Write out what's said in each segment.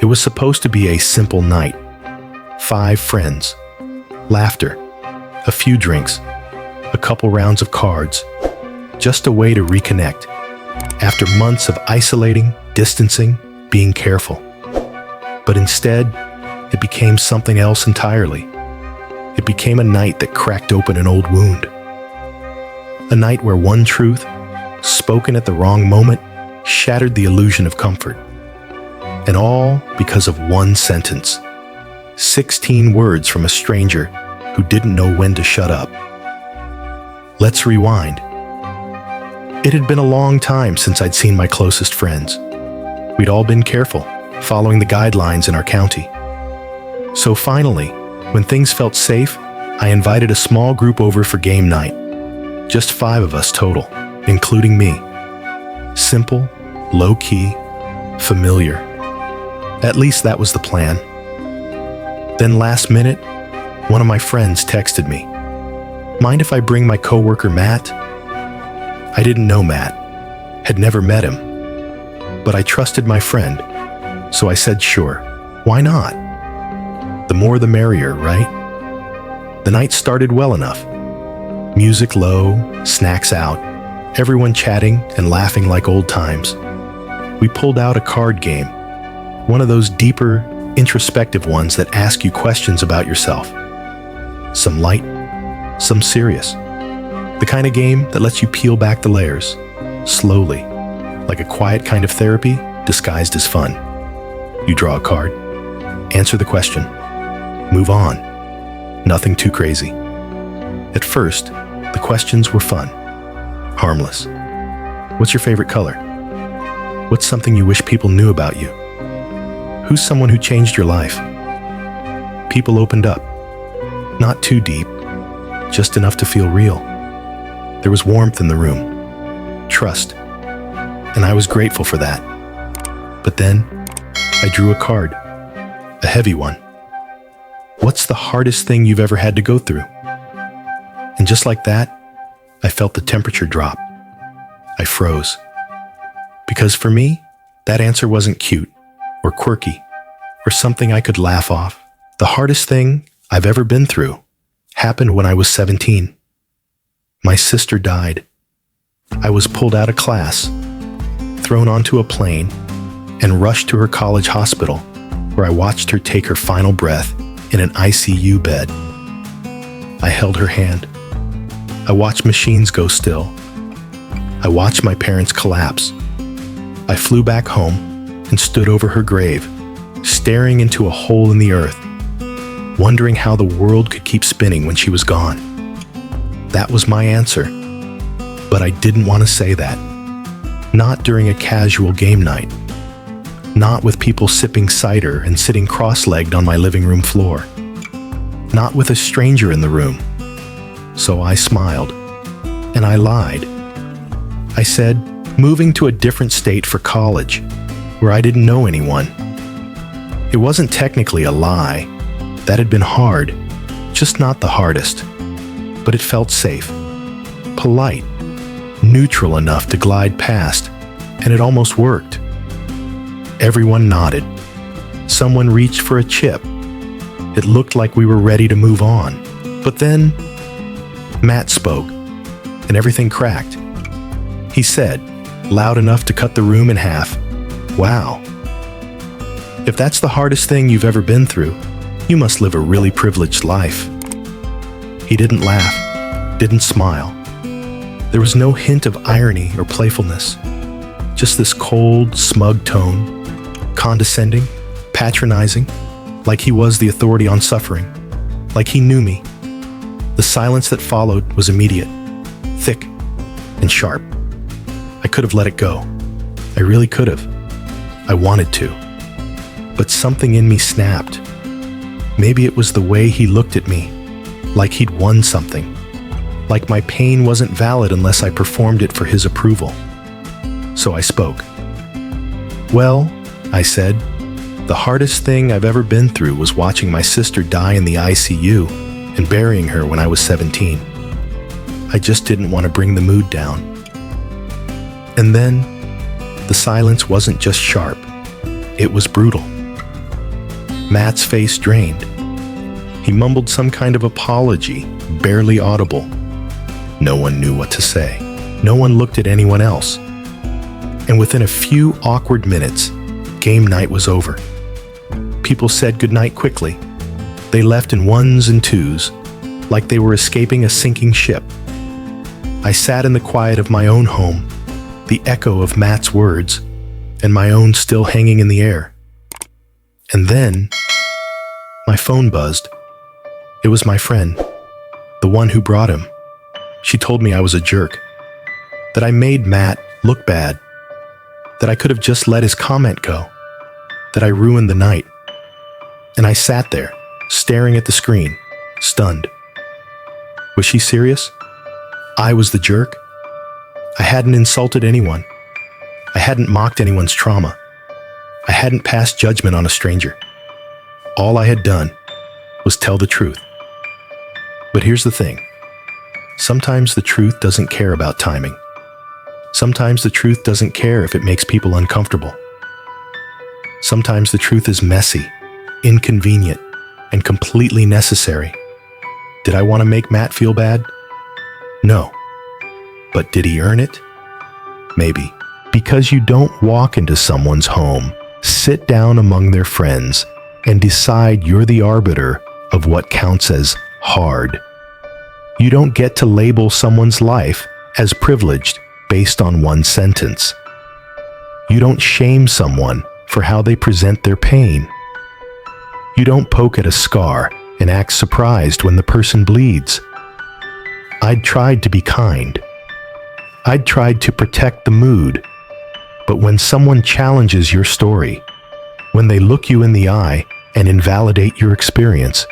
It was supposed to be a simple night. 5 friends, laughter, a few drinks, a couple rounds of cards, just a way to reconnect after months of isolating, distancing, being careful. But instead, it became something else entirely. It became a night that cracked open an old wound. A night where one truth, spoken at the wrong moment, shattered the illusion of comfort. And all because of one sentence. 16 words from a stranger who didn't know when to shut up. Let's rewind. It had been a long time since I'd seen my closest friends. We'd all been careful, following the guidelines in our county. So finally, when things felt safe, I invited a small group over for game night. Just 5 of us total, including me. Simple, low-key, familiar. At least that was the plan. Then last minute, one of my friends texted me. Mind if I bring my coworker Matt? I didn't know Matt, had never met him, but I trusted my friend, so I said sure, why not? The more the merrier, right? The night started well enough. Music low, snacks out, everyone chatting and laughing like old times. We pulled out a card game, one of those deeper, introspective ones that ask you questions about yourself. Some light, some serious. The kind of game that lets you peel back the layers, slowly, like a quiet kind of therapy disguised as fun. You draw a card, answer the question, move on. Nothing too crazy. At first, the questions were fun, harmless. What's your favorite color? What's something you wish people knew about you? Who's someone who changed your life? People opened up. Not too deep, just enough to feel real. There was warmth in the room, trust, and I was grateful for that. But then, I drew a card, a heavy one. What's the hardest thing you've ever had to go through? And just like that, I felt the temperature drop. I froze. Because for me, that answer wasn't cute, or quirky, or something I could laugh off. The hardest thing I've ever been through happened when I was 17. My sister died. I was pulled out of class, thrown onto a plane, and rushed to her college hospital, where I watched her take her final breath in an ICU bed. I held her hand. I watched machines go still. I watched my parents collapse. I flew back home and stood over her grave, staring into a hole in the earth, wondering how the world could keep spinning when she was gone. That was my answer, but I didn't want to say that. Not during a casual game night. Not with people sipping cider and sitting cross-legged on my living room floor. Not with a stranger in the room. So I smiled, and I lied. I said, moving to a different state for college, where I didn't know anyone. It wasn't technically a lie. That had been hard, just not the hardest. But it felt safe, polite, neutral enough to glide past, and it almost worked. Everyone nodded. Someone reached for a chip. It looked like we were ready to move on. But then, Matt spoke, and everything cracked. He said, loud enough to cut the room in half, "Wow. If that's the hardest thing you've ever been through, you must live a really privileged life." He didn't laugh, didn't smile. There was no hint of irony or playfulness, just this cold, smug tone, condescending, patronizing, like he was the authority on suffering, like he knew me. The silence that followed was immediate, thick, and sharp. I could have let it go. I really could have. I wanted to. But something in me snapped. Maybe it was the way he looked at me, like he'd won something, like my pain wasn't valid unless I performed it for his approval. So I spoke. "Well," I said, "the hardest thing I've ever been through was watching my sister die in the ICU and burying her when I was 17. I just didn't want to bring the mood down." And then, the silence wasn't just sharp, it was brutal. Matt's face drained. He mumbled some kind of apology, barely audible. No one knew what to say. No one looked at anyone else. And within a few awkward minutes, game night was over. People said goodnight quickly. They left in ones and twos, like they were escaping a sinking ship. I sat in the quiet of my own home, the echo of Matt's words, and my own still hanging in the air. And then, my phone buzzed. It was my friend, the one who brought him. She told me I was a jerk, that I made Matt look bad, that I could have just let his comment go, that I ruined the night. And I sat there, staring at the screen, stunned. Was she serious? I was the jerk? I hadn't insulted anyone. I hadn't mocked anyone's trauma. I hadn't passed judgment on a stranger. All I had done was tell the truth. But here's the thing. Sometimes the truth doesn't care about timing. Sometimes the truth doesn't care if it makes people uncomfortable. Sometimes the truth is messy, inconvenient, and completely necessary. Did I want to make Matt feel bad? No. But did he earn it? Maybe. Because you don't walk into someone's home, sit down among their friends, and decide you're the arbiter of what counts as hard. You don't get to label someone's life as privileged based on one sentence. You don't shame someone for how they present their pain. You don't poke at a scar and act surprised when the person bleeds. I'd tried to be kind. I'd tried to protect the mood. But when someone challenges your story, when they look you in the eye and invalidate your experience,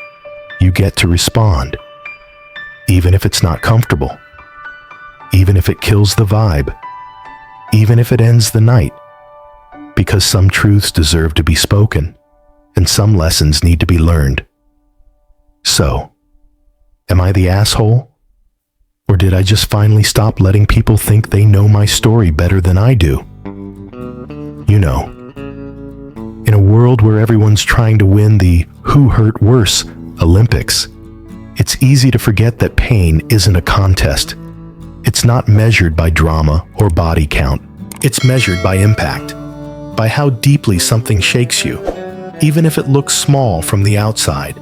you get to respond. Even if it's not comfortable. Even if it kills the vibe. Even if it ends the night. Because some truths deserve to be spoken, and some lessons need to be learned. So, am I the asshole? Or did I just finally stop letting people think they know my story better than I do? You know, in a world where everyone's trying to win the who hurt worse Olympics, it's easy to forget that pain isn't a contest. It's not measured by drama or body count. It's measured by impact, by how deeply something shakes you, even if it looks small from the outside.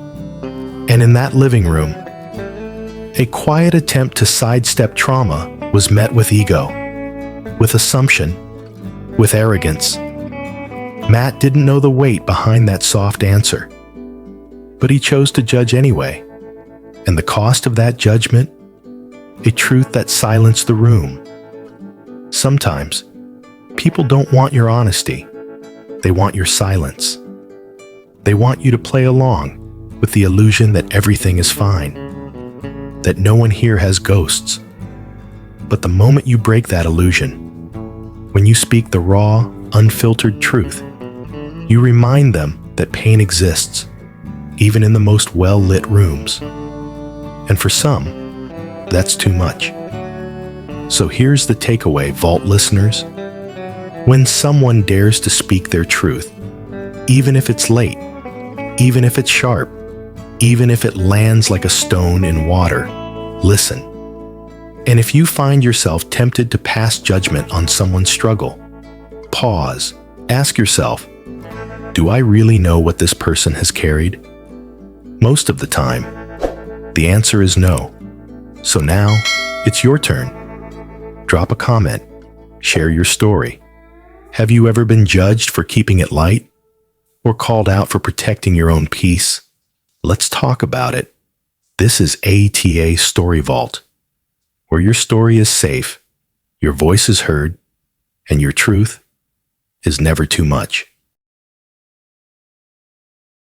And in that living room, a quiet attempt to sidestep trauma was met with ego, with assumption, with arrogance. Matt didn't know the weight behind that soft answer, but he chose to judge anyway. And the cost of that judgment? A truth that silenced the room. Sometimes, people don't want your honesty. They want your silence. They want you to play along with the illusion that everything is fine, that no one here has ghosts. But the moment you break that illusion, when you speak the raw, unfiltered truth, you remind them that pain exists, even in the most well-lit rooms. And for some, that's too much. So here's the takeaway, Vault listeners. When someone dares to speak their truth, even if it's late, even if it's sharp, even if it lands like a stone in water, listen. And if you find yourself tempted to pass judgment on someone's struggle, pause, ask yourself, do I really know what this person has carried? Most of the time, the answer is no. So now, it's your turn. Drop a comment. Share your story. Have you ever been judged for keeping it light? Or called out for protecting your own peace? Let's talk about it. This is AITA Story Vault, where your story is safe, your voice is heard, and your truth is never too much.